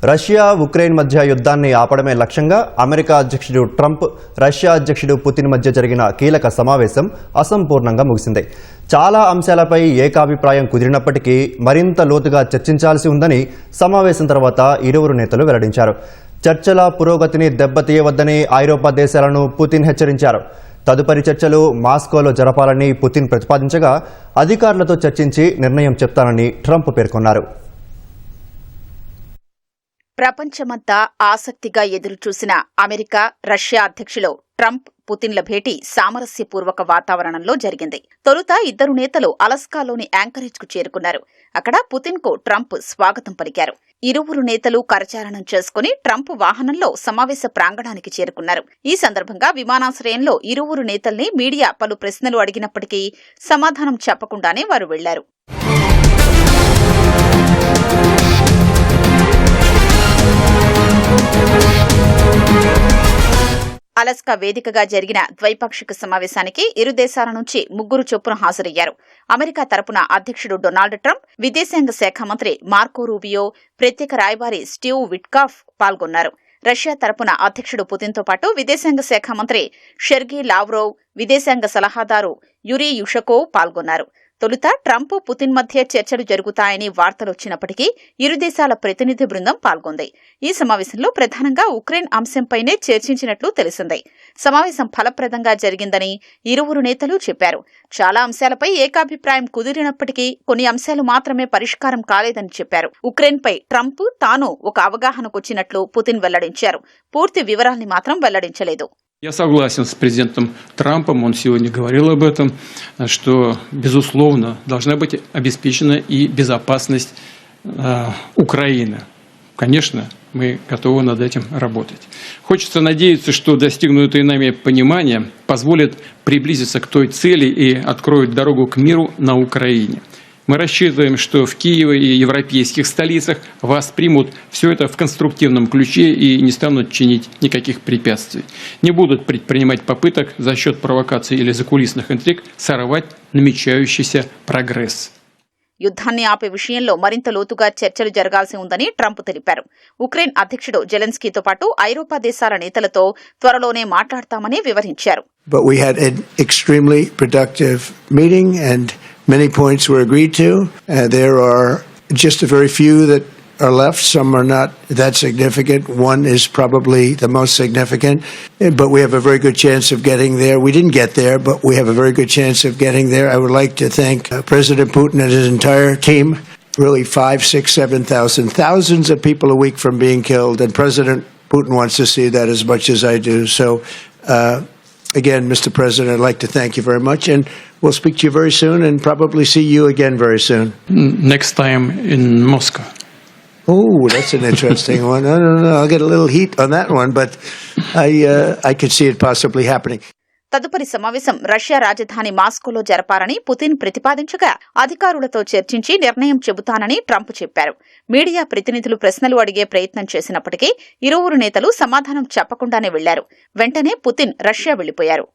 Russia Ukraine మధ్య యుద్ధాన్ని ఆపడమే లక్ష్యంగా అమెరికా అధ్యక్షుడు ట్రంప్, రష్యా అధ్యక్షుడు పుతిన్ మధ్య జరిగిన కీలక సమావేశం అసంపూర్ణంగా ముగిసింది. చాలా అంశాలపై ఏకాభిప్రాయం కుదిరినప్పటికీ మరింత లోతుగా చర్చించాల్సి ఉందని సమావేశం తర్వాత ఇరువురు నేతలు వెల్లడించారు. చర్చల పురోగతిని దెబ్బతీయవద్దని ఐరోపా దేశాలను పుతిన్ హెచ్చరించారు. తదుపరి చర్చలు మాస్కోలో జరపాలని పుతిన్ ప్రతిపాదించగా అధికారులతో చర్చించి నిర్ణయం చెప్తానని ట్రంప్ పేర్కొన్నారు. ప్రపంచమంతా ఆసక్తిగా ఎదురుచూసిన అమెరికా, రష్యా అధ్యక్షులు ట్రంప్, పుతిన్ల భేటీ సామరస్యపూర్వక వాతావరణంలో జరిగింది. తొలుత ఇద్దరు నేతలు అలస్కాలోని యాంకరేజ్ కు చేరుకున్నారు. అక్కడ పుతిన్ కు ట్రంప్ స్వాగతం పలికారు. ఇరువురు నేతలు కరచాలనం చేసుకుని ట్రంప్ వాహనంలో సమావేశ ప్రాంగణానికి చేరుకున్నారు. ఈ సందర్భంగా విమానాశ్రయంలో ఇరువురు నేతల్ని మీడియా పలు ప్రశ్నలు అడిగినప్పటికీ సమాధానం చెప్పకుండానే వారు వెళ్లారు. అలస్కా వేదికగా జరిగిన ద్వైపాక్షిక సమావేశానికి ఇరు దేశాల నుంచి 3 చొప్పున హాజరయ్యారు. అమెరికా తరపున అధ్యక్షుడు డొనాల్డ్ ట్రంప్, విదేశాంగ శాఖ మంత్రి మార్కో రూబియో, ప్రత్యేక రాయబారి స్టీవ్ విట్కాఫ్ పాల్గొన్నారు. రష్యా తరపున అధ్యక్షుడు పుతిన్తో పాటు విదేశాంగ శాఖ మంత్రి షెర్గీ లావ్రోవ్, విదేశాంగ సలహాదారు యురీ యుషకోవ్ పాల్గొన్నారు. తొలుత ట్రంప్, పుతిన్ మధ్య చర్చలు జరుగుతాయని వార్తలొచ్చినప్పటికీ ఇరు దేశాల ప్రతినిధి బృందం పాల్గొంది. ఈ సమావేశంలో ప్రధానంగా ఉక్రెయిన్ అంశంపైనే చర్చించినట్లు తెలిసింది. సమావేశం ఫలప్రదంగా జరిగిందని ఇరువురు నేతలు చెప్పారు. చాలా అంశాలపై ఏకాభిప్రాయం కుదిరినప్పటికీ కొన్ని అంశాలు మాత్రమే పరిష్కారం కాలేదని చెప్పారు. ఉక్రెయిన్పై ట్రంప్ తాను ఒక అవగాహనకొచ్చినట్లు పుతిన్ వెల్లడించారు. పూర్తి వివరాల్ని మాత్రం వెల్లడించలేదు. Я согласен с президентом Трампом, он сегодня говорил об этом, что, безусловно, должна быть обеспечена и безопасность Украины. Конечно, мы готовы над этим работать. Хочется надеяться, что достигнутое нами понимание позволит приблизиться к той цели и откроет дорогу к миру на Украине. Мы рассчитываем, что в Киеве и европейских столицах воспримут все это в конструктивном ключе и не станут чинить никаких препятствий. Не будут предпринимать попыток за счет провокаций или закулисных интриг сорвать намечающийся прогресс. యుద్ధాన్ని ఆపే విషయంలో మరింత లోతుగా చర్చలు జరగాల్సి ఉందని ట్రంప్ తెలిపారు. ఉక్రెయిన్ అధ్యక్షుడు జెలెన్స్కీతో పాటు ఐరోపా దేశాల నేతలతో త్వరలోనే మాట్లాడతామని వివరించారు. But we had an extremely productive meeting and many points were agreed to. There are just a very few that are left. Some are not that significant. One is probably the most significant, but we have a very good chance of getting there. We didn't get there, but we have a very good chance of getting there. I would like to thank President Putin and his entire team. Really 5, 6, 7,000, thousands of people a week from being killed, and President Putin wants to see that as much as I do. So, again, Mr. President, I'd like to thank you very much, and we'll speak to you very soon and probably see you again very soon. Next time in Moscow. Oh, that's an interesting one. I don't know. I'll get a little heat on that one, but I could see it possibly happening. తదుపరి సమావేశం Russia రాజధాని మాస్కోలో జరపాలని Putin ప్రతిపాదించగా అధికారులతో చర్చించి నిర్ణయం చెబుతానని Trump చెప్పారు. Media ప్రతినిధులు ప్రశ్నలు అడిగే ప్రయత్నం చేసినప్పటికీ ఇరువురు నేతలు సమాధానం చెప్పకుండానే వెళ్లారు. వెంటనే పుతిన్ రష్యా వెళ్లిపోయారు.